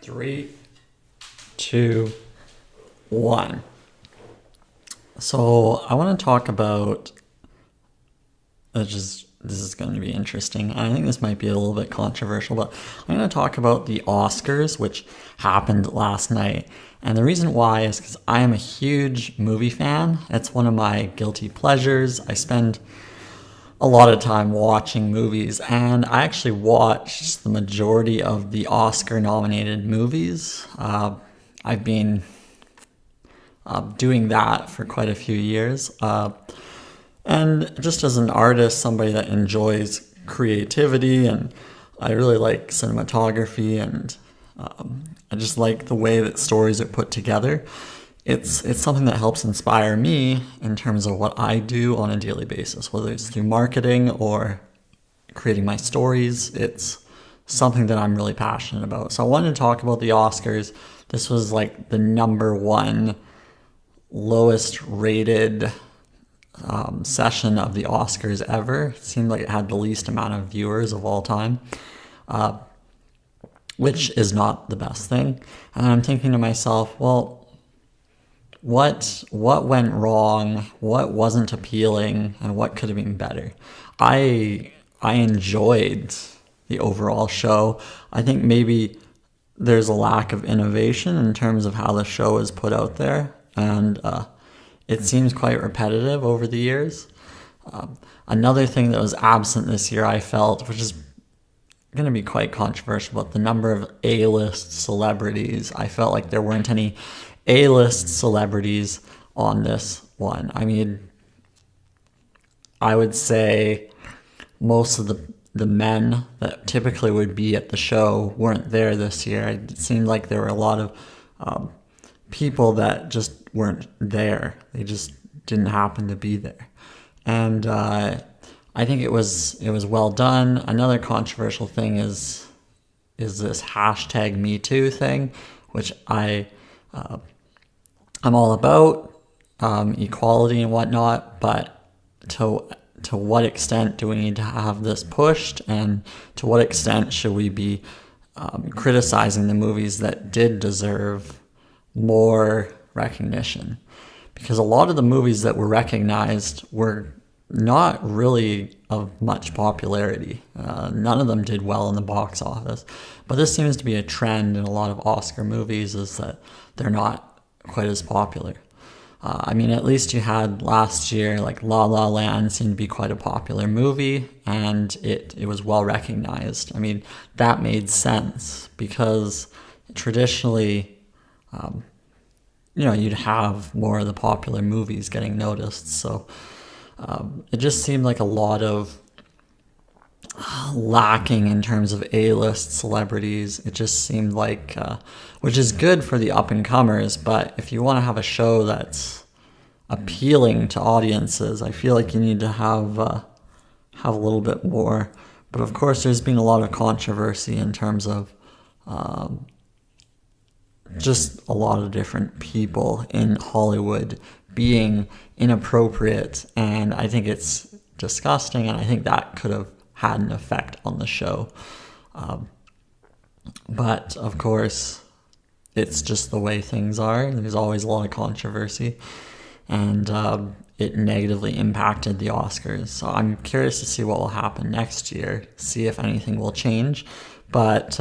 Three, two, one. So I want to talk about. This is going to be interesting. I think this might be a little bit controversial, but I'm going to talk about the Oscars, which happened last night. And the reason why is because I am a huge movie fan. It's one of my guilty pleasures. I spend a lot of time watching movies, and I actually watched the majority of the Oscar-nominated movies. I've been doing that for quite a few years. And just as an artist, somebody that enjoys creativity, and I really like cinematography, and I just like the way that stories are put together. It's something that helps inspire me in terms of what I do on a daily basis, whether it's through marketing or creating my stories. It's something that I'm really passionate about. So I wanted to talk about the Oscars. This was like the number one lowest rated session of the Oscars ever. It seemed like it had the least amount of viewers of all time, which is not the best thing. And I'm thinking to myself, well, what went wrong? What wasn't appealing? And what could have been better? I enjoyed the overall show. I think maybe there's a lack of innovation in terms of how the show is put out there, and it seems quite repetitive over the years. Another thing that was absent this year, I felt, which is going to be quite controversial, but the number of A-list celebrities. I felt like there weren't any A-list celebrities on this one. I mean, I would say most of the men that typically would be at the show weren't there this year. It seemed like there were a lot of people that just weren't there. They just didn't happen to be there. And I think it was well done. Another controversial thing is this hashtag #MeToo thing, which I'm all about, equality and whatnot, but to what extent do we need to have this pushed, and to what extent should we be criticizing the movies that did deserve more recognition? Because a lot of the movies that were recognized were not really of much popularity. None of them did well in the box office. But this seems to be a trend in a lot of Oscar movies, is that they're not quite as popular. I mean, at least you had last year, like La La Land seemed to be quite a popular movie, and it was well recognized. I mean, that made sense because traditionally, you'd have more of the popular movies getting noticed. So it just seemed like a lot of lacking in terms of A-list celebrities. It just seemed like, which is good for the up-and-comers, but if you want to have a show that's appealing to audiences, I feel like you need to have a little bit more. But of course, there's been a lot of controversy in terms of just a lot of different people in Hollywood being inappropriate, and I think it's disgusting, and I think that could have had an effect on the show. But of course, it's just the way things are. There's always a lot of controversy, and it negatively impacted the Oscars. So I'm curious to see what will happen next year, see if anything will change. But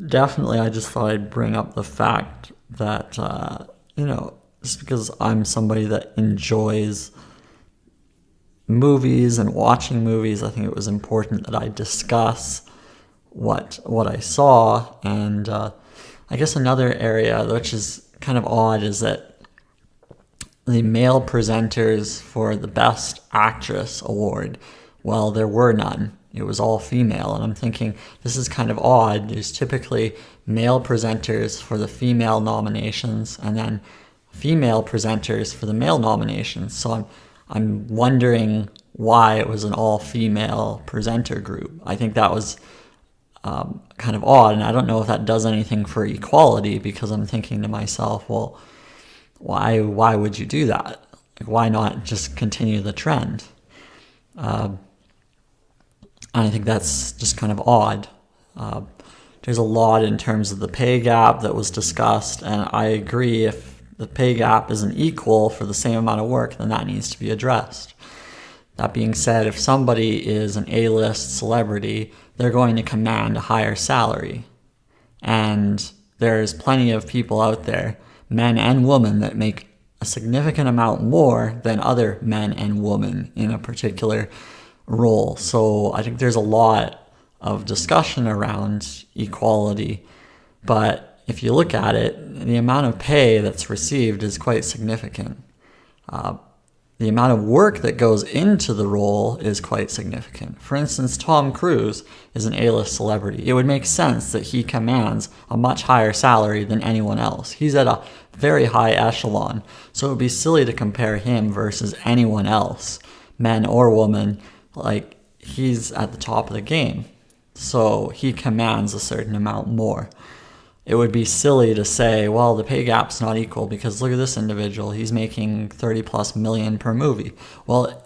definitely, I just thought I'd bring up the fact that, just because I'm somebody that enjoys movies and watching movies, I think it was important that I discuss what I saw. And I guess another area which is kind of odd is that the male presenters for the Best Actress award, well, there were none. It was all female, and I'm thinking, this is kind of odd. There's typically male presenters for the female nominations, and then female presenters for the male nominations. So I'm wondering why it was an all-female presenter group. I think that was kind of odd, and I don't know if that does anything for equality, because I'm thinking to myself, well, why would you do that? Like, why not just continue the trend? And I think that's just kind of odd. There's a lot in terms of the pay gap that was discussed, and I agree if the pay gap isn't equal for the same amount of work, then that needs to be addressed. That being said, if somebody is an A-list celebrity, they're going to command a higher salary. And there's plenty of people out there, men and women, that make a significant amount more than other men and women in a particular role. So I think there's a lot of discussion around equality, but if you look at it, the amount of pay that's received is quite significant. The amount of work that goes into the role is quite significant. For instance, Tom Cruise is an A-list celebrity. It would make sense that he commands a much higher salary than anyone else. He's at a very high echelon, so it would be silly to compare him versus anyone else, men or women. Like, he's at the top of the game, so he commands a certain amount more. It would be silly to say, well, the pay gap's not equal because look at this individual, he's making 30 plus million per movie. Well,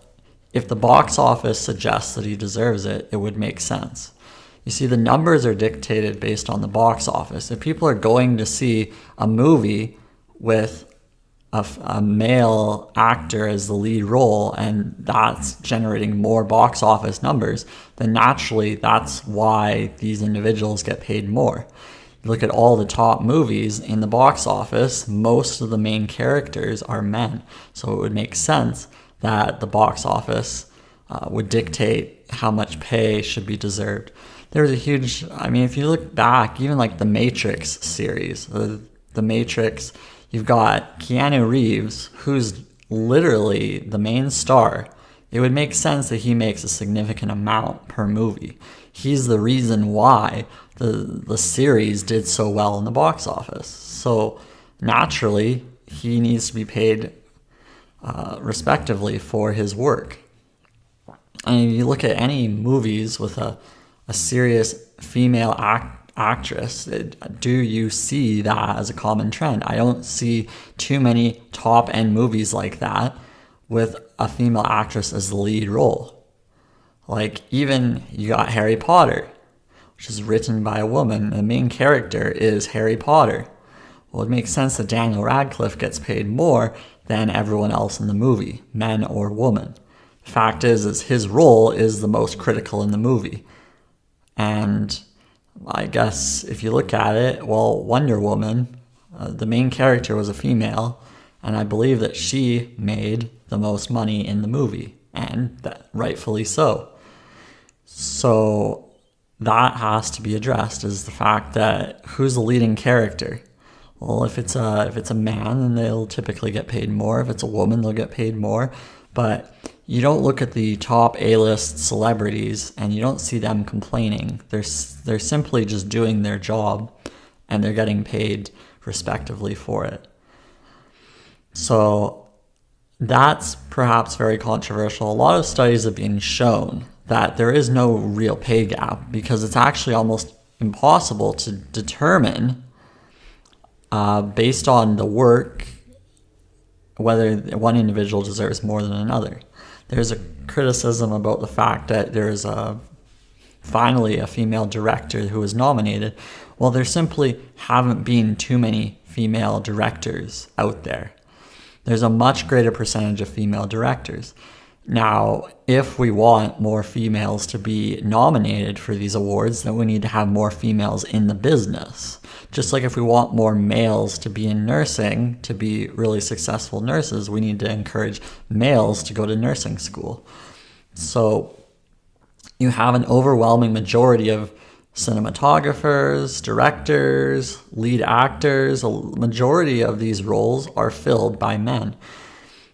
if the box office suggests that he deserves it, it would make sense. You see, the numbers are dictated based on the box office. If people are going to see a movie with a male actor as the lead role and that's generating more box office numbers, then naturally that's why these individuals get paid more. Look at all the top movies in the box office, most of the main characters are men. So it would make sense that the box office would dictate how much pay should be deserved. There's a huge, if you look back, even like the Matrix series, the Matrix, you've got Keanu Reeves, who's literally the main star. It would make sense that he makes a significant amount per movie. He's the reason why the series did so well in the box office. So naturally, he needs to be paid respectively for his work. And if you look at any movies with a serious female actress, do you see that as a common trend? I don't see too many top-end movies like that with a female actress as the lead role. Like, even you got Harry Potter, which is written by a woman. The main character is Harry Potter. Well, it makes sense that Daniel Radcliffe gets paid more than everyone else in the movie, men or women. The fact is his role is the most critical in the movie. And I guess if you look at it, well, Wonder Woman, the main character was a female, and I believe that she made the most money in the movie, and that rightfully so. So that has to be addressed, is the fact that who's the leading character? Well, if it's a man, then they'll typically get paid more. If it's a woman, they'll get paid more. But you don't look at the top A-list celebrities and you don't see them complaining. They're simply just doing their job and they're getting paid respectively for it. So that's perhaps very controversial. A lot of studies have been shown that there is no real pay gap because it's actually almost impossible to determine based on the work whether one individual deserves more than another. There's a criticism about the fact that there's finally a female director who was nominated. Well, there simply haven't been too many female directors out there. There's a much greater percentage of female directors. Now, if we want more females to be nominated for these awards, then we need to have more females in the business. Just like if we want more males to be in nursing, to be really successful nurses, we need to encourage males to go to nursing school. So you have an overwhelming majority of cinematographers, directors, lead actors. A majority of these roles are filled by men.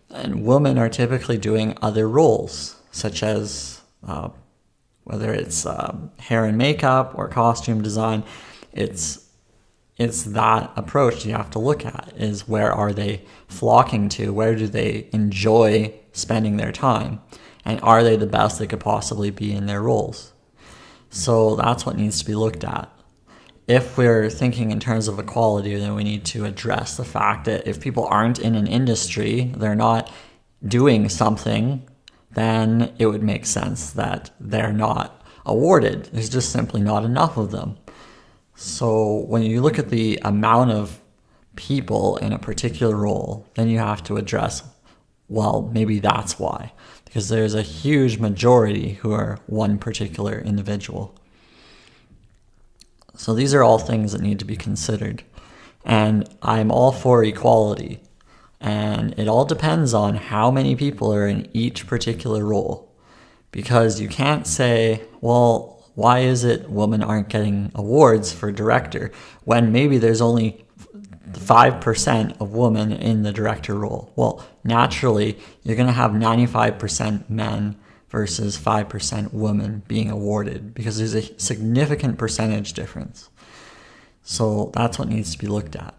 And women are typically doing other roles, such as whether it's hair and makeup or costume design. It's that approach you have to look at, is where are they flocking to? Where do they enjoy spending their time? And are they the best they could possibly be in their roles? So that's what needs to be looked at. If we're thinking in terms of equality, then we need to address the fact that if people aren't in an industry, they're not doing something, then it would make sense that they're not awarded. There's just simply not enough of them. So when you look at the amount of people in a particular role, then you have to address, well, maybe that's why. Because there's a huge majority who are one particular individual. So these are all things that need to be considered. And I'm all for equality. And it all depends on how many people are in each particular role. Because you can't say, well, why is it women aren't getting awards for director when maybe there's only 5% of women in the director role? Well, naturally, you're going to have 95% men versus 5% women being awarded because there's a significant percentage difference. So that's what needs to be looked at.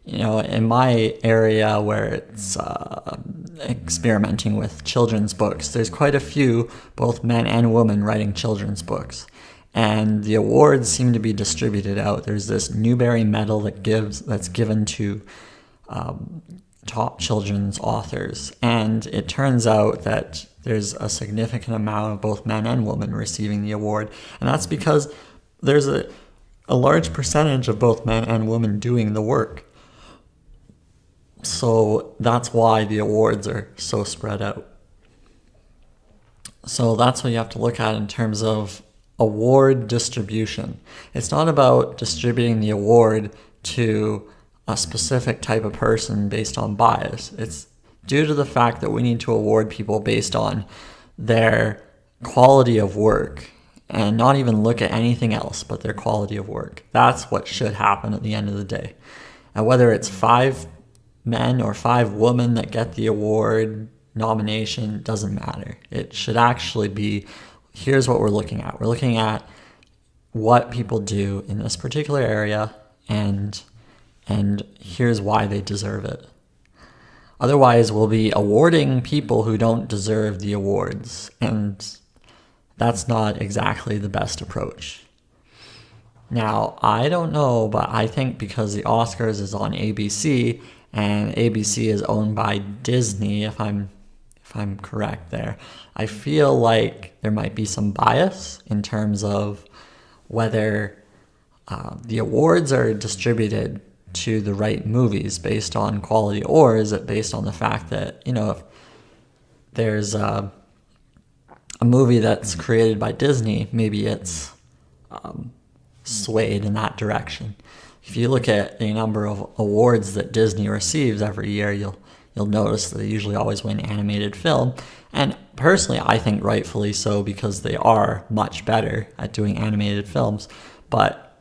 You know, in my area where it's experimenting with children's books, there's quite a few, both men and women, writing children's books. And the awards seem to be distributed out. There's this Newbery Medal that's given to top children's authors. And it turns out that there's a significant amount of both men and women receiving the award. And that's because there's a large percentage of both men and women doing the work. So that's why the awards are so spread out. So that's what you have to look at in terms of award distribution. It's not about distributing the award to a specific type of person based on bias. It's due to the fact that we need to award people based on their quality of work and not even look at anything else but their quality of work. That's what should happen at the end of the day. And whether it's 5 men or 5 women that get the award nomination, doesn't matter. It should actually be, here's what we're looking at. We're looking at what people do in this particular area and here's why they deserve it. Otherwise, we'll be awarding people who don't deserve the awards, and that's not exactly the best approach. Now, I don't know, but I think because the Oscars is on ABC, and ABC is owned by Disney, if I'm correct there, I feel like there might be some bias in terms of whether the awards are distributed to the right movies based on quality, or is it based on the fact that, you know, if there's a movie that's created by Disney, maybe it's swayed in that direction. If you look at a number of awards that Disney receives every year, you'll notice that they usually always win animated film. And personally, I think rightfully so, because they are much better at doing animated films. But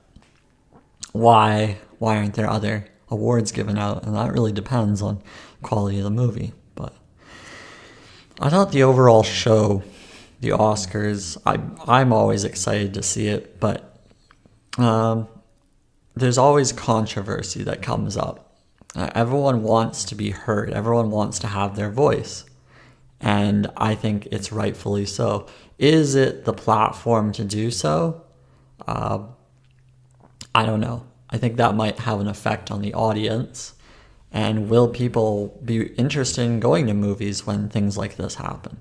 why aren't there other awards given out? And that really depends on quality of the movie. But I thought the overall show, the Oscars, I'm always excited to see it, but there's always controversy that comes up. Everyone wants to be heard. Everyone wants to have their voice. And I think it's rightfully so. Is it the platform to do so? I don't know. I think that might have an effect on the audience. And will people be interested in going to movies when things like this happen?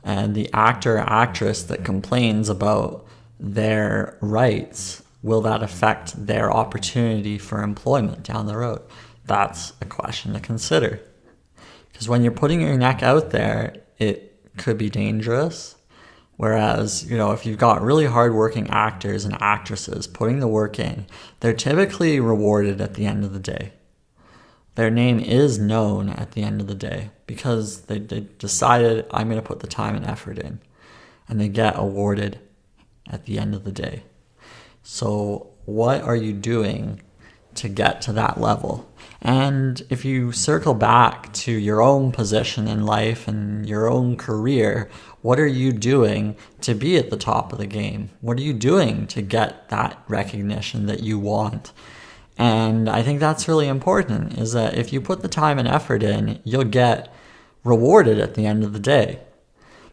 And the actor or actress that complains about their rights, will that affect their opportunity for employment down the road? That's a question to consider. Because when you're putting your neck out there, it could be dangerous. Whereas, you know, if you've got really hardworking actors and actresses putting the work in, they're typically rewarded at the end of the day. Their name is known at the end of the day because they decided, I'm going to put the time and effort in. And they get awarded at the end of the day. So what are you doing to get to that level? And if you circle back to your own position in life and your own career, what are you doing to be at the top of the game? What are you doing to get that recognition that you want? And I think that's really important, is that if you put the time and effort in, you'll get rewarded at the end of the day.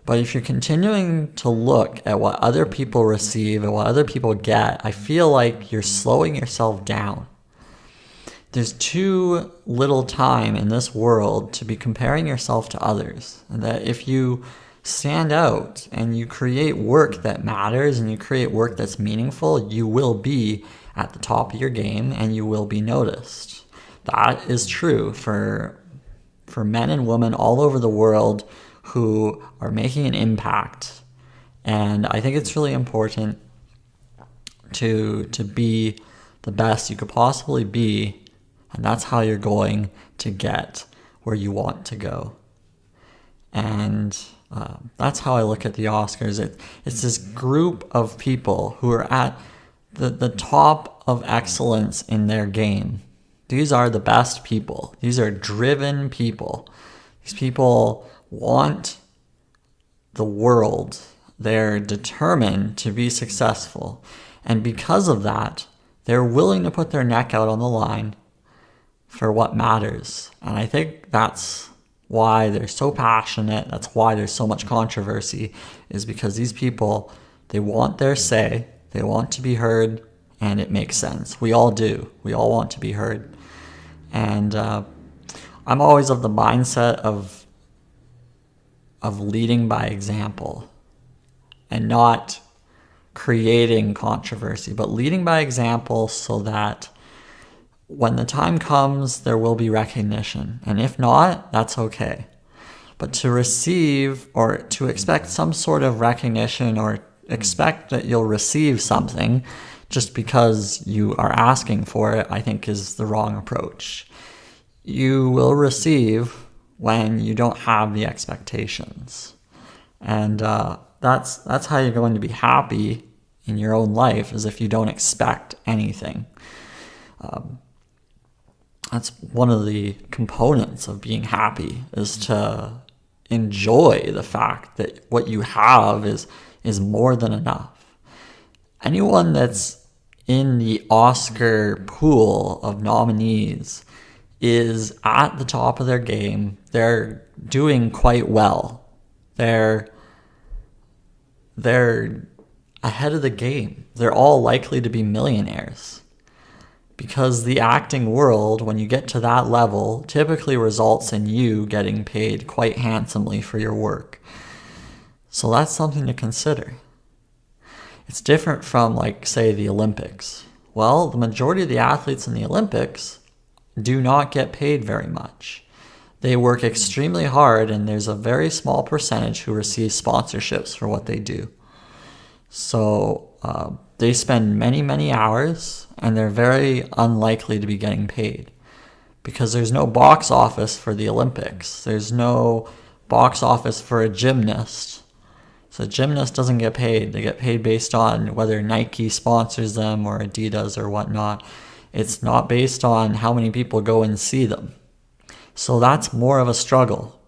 But if you're continuing to look at what other people receive and what other people get, I feel like you're slowing yourself down. There's too little time in this world to be comparing yourself to others. And that if you stand out and you create work that matters and you create work that's meaningful, you will be at the top of your game and you will be noticed. That is true for men and women all over the world who are making an impact. And I think it's really important to be the best you could possibly be, and that's how you're going to get where you want to go. And that's how I look at the Oscars. It's this group of people who are at the top of excellence in their game. These are the best people. These are driven people. These people want the world. They're determined to be successful. And because of that, they're willing to put their neck out on the line for what matters. And I think that's why they're so passionate. That's why there's so much controversy, is because these people, they want their say, they want to be heard, and it makes sense. We all do. We all want to be heard. And I'm always of the mindset of leading by example and not creating controversy, but leading by example so that when the time comes, there will be recognition. And if not, that's okay. But to receive or to expect some sort of recognition or expect that you'll receive something just because you are asking for it, I think is the wrong approach. You will receive when you don't have the expectations. And that's how you're going to be happy in your own life, is if you don't expect anything. That's one of the components of being happy, is to enjoy the fact that what you have is more than enough. Anyone that's in the Oscar pool of nominees is at the top of their game. They're doing quite well. They're ahead of the game. They're all likely to be millionaires. Because the acting world, when you get to that level, typically results in you getting paid quite handsomely for your work. So that's something to consider. It's different from, like, say, the Olympics. Well, the majority of the athletes in the Olympics do not get paid very much. They work extremely hard, and there's a very small percentage who receive sponsorships for what they do. So they spend many, many hours, and they're very unlikely to be getting paid because there's no box office for the Olympics. There's no box office for a gymnast. So a gymnast doesn't get paid. They get paid based on whether Nike sponsors them or Adidas or whatnot. It's not based on how many people go and see them. So that's more of a struggle.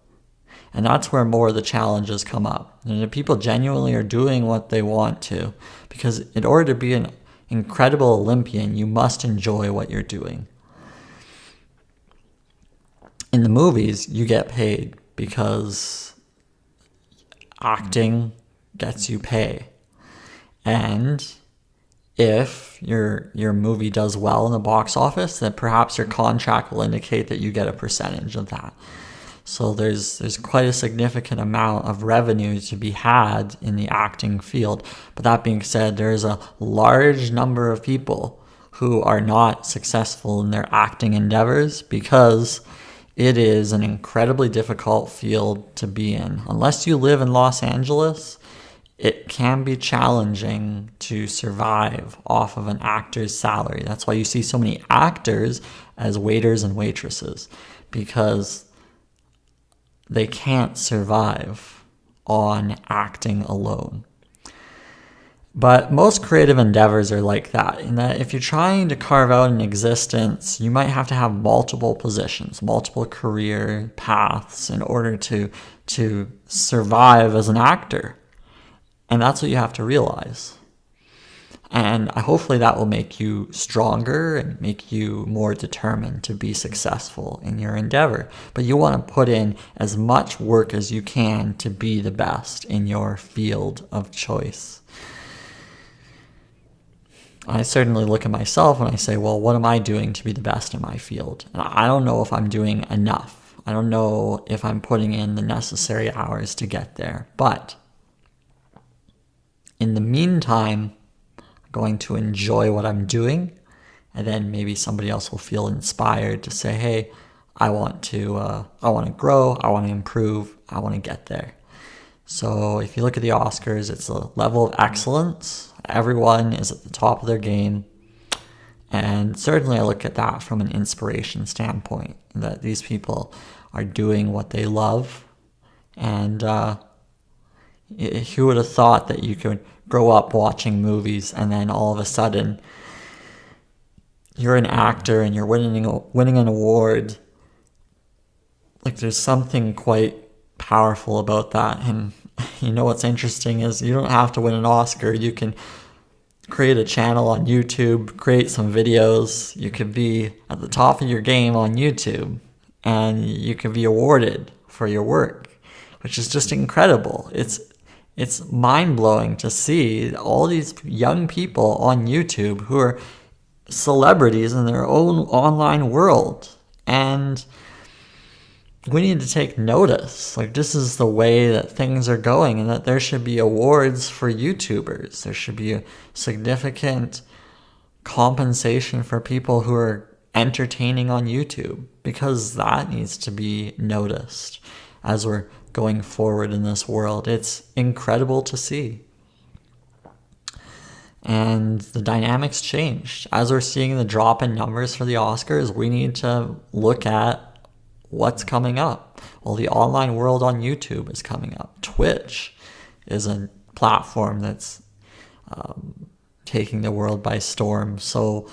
And that's where more of the challenges come up. And if people genuinely are doing what they want to, because in order to be an incredible Olympian, you must enjoy what you're doing. In the movies, you get paid because acting gets you pay. And if your movie does well in the box office, then perhaps your contract will indicate that you get a percentage of that. So there's quite a significant amount of revenue to be had in the acting field. But that being said, there's a large number of people who are not successful in their acting endeavors because it is an incredibly difficult field to be in. Unless you live in Los Angeles, it can be challenging to survive off of an actor's salary. That's why you see so many actors as waiters and waitresses, because they can't survive on acting alone. But most creative endeavors are like that, in that if you're trying to carve out an existence, you might have to have multiple positions, multiple career paths in order to survive as an actor. And that's what you have to realize. And hopefully that will make you stronger and make you more determined to be successful in your endeavor. But you want to put in as much work as you can to be the best in your field of choice. I certainly look at myself and I say, well, what am I doing to be the best in my field? And I don't know if I'm doing enough. I don't know if I'm putting in the necessary hours to get there. But in the meantime, I'm going to enjoy what I'm doing. And then maybe somebody else will feel inspired to say, hey, I want to grow, I want to improve, I want to get there. So if you look at the Oscars, it's a level of excellence. Everyone is at the top of their game. And certainly I look at that from an inspiration standpoint, that these people are doing what they love. And who would have thought that you could grow up watching movies and then all of a sudden you're an actor and you're winning an award. Like, there's something quite powerful about that. And you know what's interesting is you don't have to win an Oscar. You can create a channel on YouTube, create some videos. You could be at the top of your game on YouTube and you could be awarded for your work, which is just incredible. It's mind-blowing to see all these young people on YouTube who are celebrities in their own online world, and we need to take notice. Like, this is the way that things are going, and that there should be awards for YouTubers. There should be a significant compensation for people who are entertaining on YouTube, because that needs to be noticed as we're going forward in this world. It's incredible to see. And the dynamics changed. As we're seeing the drop in numbers for the Oscars, we need to look at what's coming up. Well, the online world on YouTube is coming up. Twitch is a platform that's taking the world by storm. So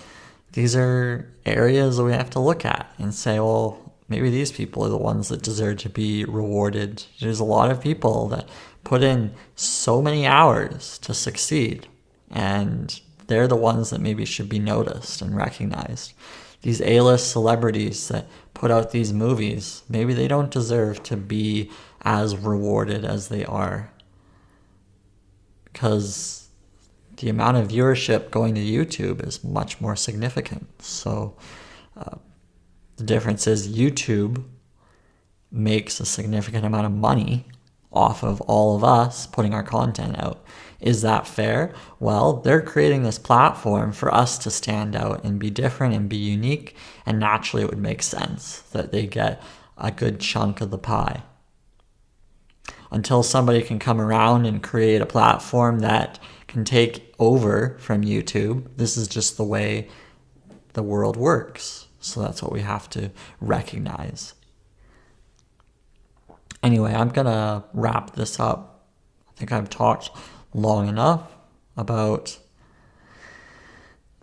these are areas that we have to look at and say, well, maybe these people are the ones that deserve to be rewarded. There's a lot of people that put in so many hours to succeed, and they're the ones that maybe should be noticed and recognized. These A-list celebrities that put out these movies, maybe they don't deserve to be as rewarded as they are, because the amount of viewership going to YouTube is much more significant. So the difference is YouTube makes a significant amount of money off of all of us putting our content out. Is that fair? Well, they're creating this platform for us to stand out and be different and be unique, and naturally it would make sense that they get a good chunk of the pie. Until somebody can come around and create a platform that can take over from YouTube, this is just the way the world works. So that's what we have to recognize. Anyway, I'm going to wrap this up. I think I've talked long enough about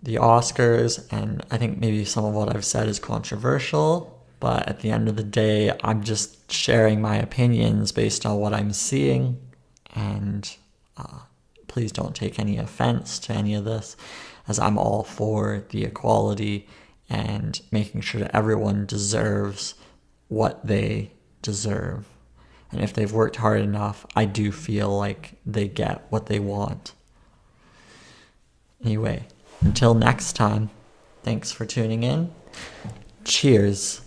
the Oscars, and I think maybe some of what I've said is controversial, but at the end of the day, I'm just sharing my opinions based on what I'm seeing, and please don't take any offense to any of this, as I'm all for the equality and making sure that everyone deserves what they deserve. And if they've worked hard enough, I do feel like they get what they want. Anyway, until next time, thanks for tuning in. Cheers.